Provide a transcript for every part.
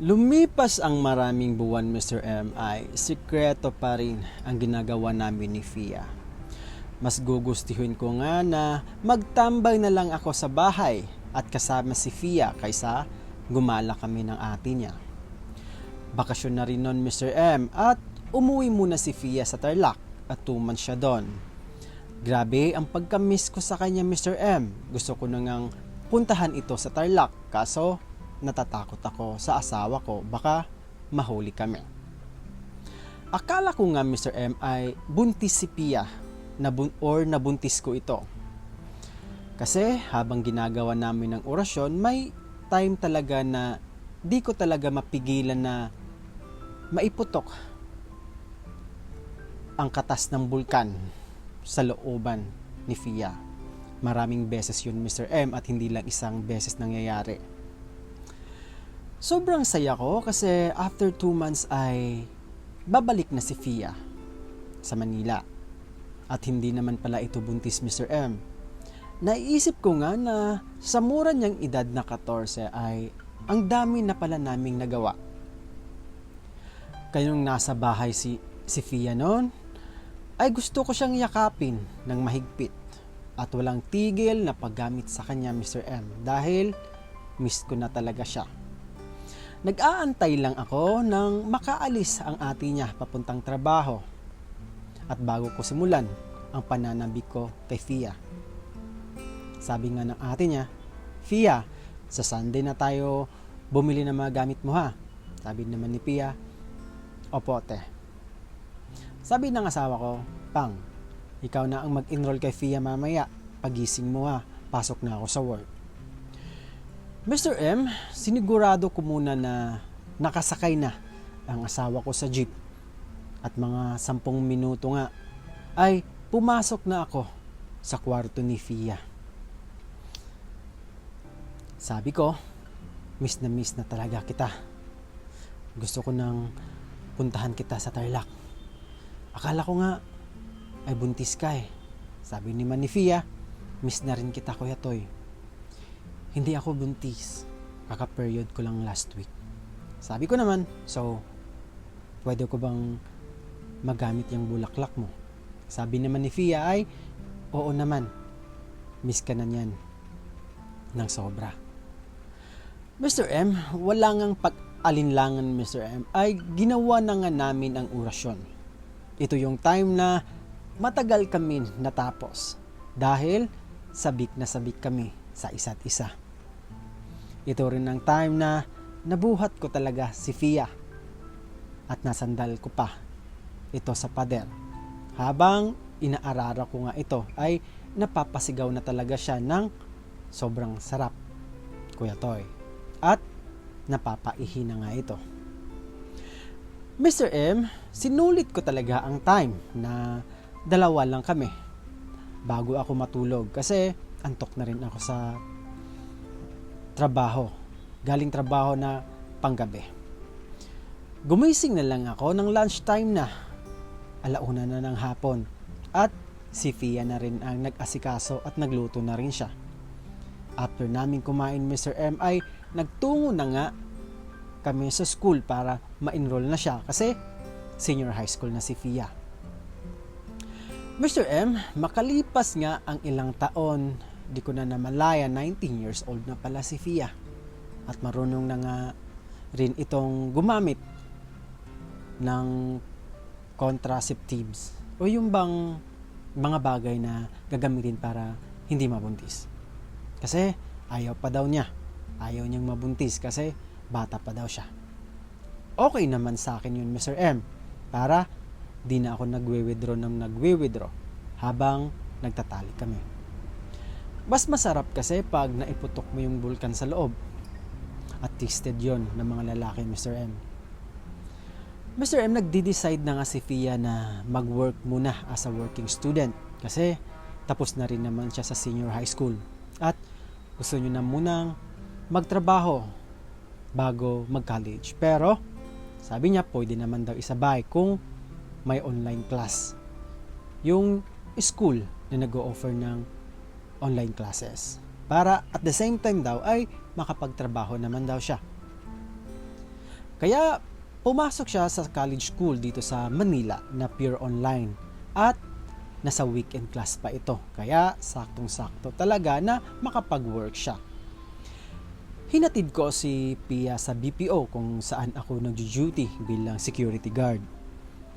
Lumipas ang maraming buwan, Mr. M, ay sikreto pa rin ang ginagawa namin ni Fia. Mas gugustuhin ko nga na magtambay na lang ako sa bahay at kasama si Fia kaysa gumala kami ng ate niya. Bakasyon na rin nun, Mr. M, at umuwi muna si Fia sa Tarlac at 2 months siya doon. Grabe ang pagka-miss ko sa kanya, Mr. M. Gusto ko nang puntahan ito sa Tarlac, kaso natatakot ako sa asawa ko, baka mahuli kami. Akala ko nga, Mr. M, ay buntis si Pia nabuntis ko ito. Kasi habang ginagawa namin ng orasyon, may time talaga na di ko talaga mapigilan na maiputok ang katas ng bulkan sa looban ni Fia. Maraming beses yun, Mr. M, at hindi lang isang beses nangyayari. Sobrang saya ko kasi after 2 months ay babalik na si Fia sa Manila. At hindi naman pala ito buntis, Mr. M. Naiisip ko nga na sa mura niyang edad na 14 ay ang dami na pala naming nagawa. Kayong nasa bahay si Fia noon, ay gusto ko siyang yakapin ng mahigpit at walang tigil na paggamit sa kanya, Mr. M, dahil miss ko na talaga siya. Nag-aantay lang ako nang makaalis ang ate niya papuntang trabaho. At bago ko simulan ang pananabik ko kay Fia. Sabi nga ng ate niya, "Fia, sa Sunday na tayo bumili ng mga gamit mo, ha?" Sabi naman ni Fia, "Opo, te." Sabi ng asawa ko, "Pang, ikaw na ang mag-enroll kay Fia mamaya. Pagising mo, ha, pasok na ako sa work." Mr. M, sinigurado ko muna na nakasakay na ang asawa ko sa jeep. At mga 10 minuto nga ay pumasok na ako sa kwarto ni Fia. Sabi ko, miss na talaga kita. Gusto ko nang puntahan kita sa Tarlac. Akala ko nga ay buntis ka eh. Sabi naman ni Fia, miss na rin kita, Kuya Toy. Hindi ako buntis. Kaka-period ko lang last week. Sabi ko naman, so, pwede ko bang magamit yung bulaklak mo? Sabi naman ni Fia ay, oo naman. Miss ka na niyan ng sobra. Mr. M, wala ngang pag-alinlangan, Mr. M, ay ginawa na nga namin ang orasyon. Ito yung time na matagal kami natapos dahil sabik na sabik kami sa isa't isa. Ito rin ang time na nabuhat ko talaga si Fia at nasandal ko pa ito sa pader. Habang inaarara ko nga ito ay napapasigaw na talaga siya ng sobrang sarap, Kuya Toy. At napapaihi na nga ito. Mr. M, sinulit ko talaga ang time na 2 lang kami bago ako matulog kasi antok na rin ako sa trabaho. Galing trabaho na panggabi. Gumising na lang ako ng lunchtime na. 1:00 na ng hapon. At si Fia na rin ang nag-asikaso at nagluto na rin siya. After namin kumain, Mr. M, ay nagtungo na nga kami sa school para ma-enroll na siya kasi senior high school na si Fia. Mr. M, makalipas nga ang ilang taon, di ko na namalaya, 19 years old na pala si Fia. At marunong na nga rin itong gumamit ng contraceptives o yung bang mga bagay na gagamitin para hindi mabuntis. Kasi ayaw pa daw niya. Ayaw niyang mabuntis kasi bata pa daw siya. Okay naman sa akin yun, Mr. M, para di na ako nagwe-withdraw habang nagtatali kami. Mas masarap kasi pag naiputok mo yung bulkan sa loob. At tasted yon ng mga lalaki, Mr. M. Mr. M, nagde-decide na nga si Fia na mag-work muna as a working student kasi tapos na rin naman siya sa senior high school. At gusto niyo na munang magtrabaho bago mag-college. Pero sabi niya pwede naman daw isabay kung may online class. Yung school na nag-o-offer ng online classes. Para at the same time daw ay makapagtrabaho naman daw siya. Kaya pumasok siya sa college school dito sa Manila na pure online at nasa weekend class pa ito. Kaya saktong-sakto talaga na makapag-work siya. Hinatid ko si Pia sa BPO kung saan ako nag-duty bilang security guard.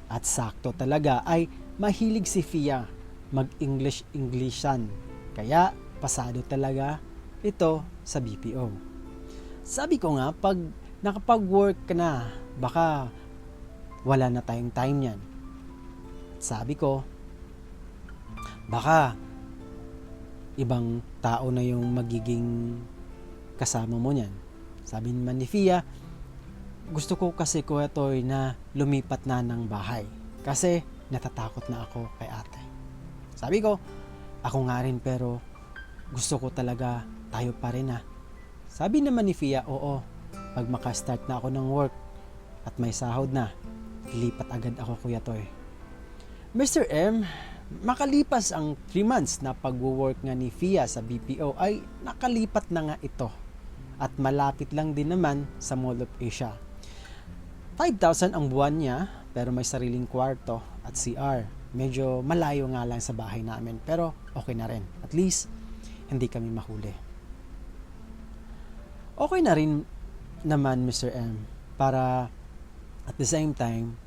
At sakto talaga ay mahilig si Pia mag-English-Englishan. Kaya pasado talaga ito sa BPO. Sabi ko nga, pag nakapag-work ka na, baka wala na tayong time niyan. Sabi ko, baka ibang tao na yung magiging kasama mo niyan. Sabi naman ni Fia, gusto ko kasi Kuya Toy na lumipat na ng bahay kasi natatakot na ako kay ate. Sabi ko, ako nga rin pero gusto ko talaga tayo pa rin ha. Sabi naman ni Fia, oo, pag makastart na ako ng work at may sahod na, lipat agad ako Kuya Toy. Mr. M, makalipas ang 3 months na pag-work nga ni Fia sa BPO ay nakalipat na nga ito. At malapit lang din naman sa Mall of Asia. 5,000 ang buwan niya pero may sariling kwarto at CR. Medyo malayo nga lang sa bahay namin pero okay na rin. At least hindi kami mahuli. Okay na rin naman Mr. M para at the same time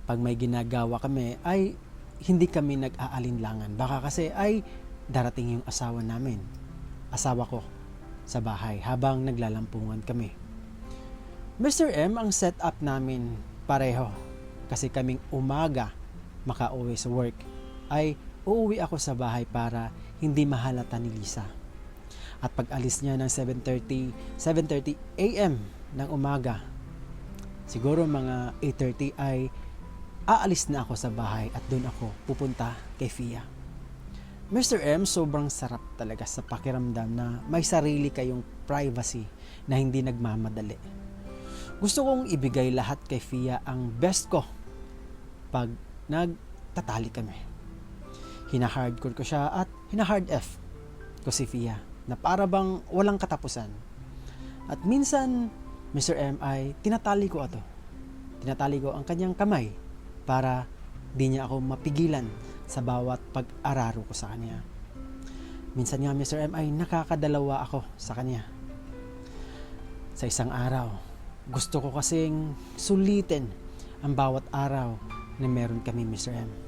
pag may ginagawa kami ay hindi kami nag-aalinlangan. Baka kasi ay darating yung asawa namin. Asawa ko sa bahay habang naglalampungan kami. Mr. M, ang setup namin pareho kasi kaming umaga makauwi sa work ay uuwi ako sa bahay para hindi mahalata ni Lisa. At pag alis niya ng 7:30 AM ng umaga, siguro mga 8:30 ay aalis na ako sa bahay at doon ako pupunta kay Fia. Mr. M, sobrang sarap talaga sa pakiramdam na may sarili kayong privacy na hindi nagmamadali. Gusto kong ibigay lahat kay Fia ang best ko pag nagtatali kami. Hina-hardcore ko siya at hina-hard F ko si Fia na para bang walang katapusan. At minsan, Mr. M ay tinatali ko ito. Tinatali ko ang kanyang kamay para di niya ako mapigilan sa bawat pag-araro ko sa kanya. Minsan nga Mr. M ay nakakadalawa ako sa kanya. Sa isang araw, gusto ko kasing sulitin ang bawat araw na meron kami Mr. M.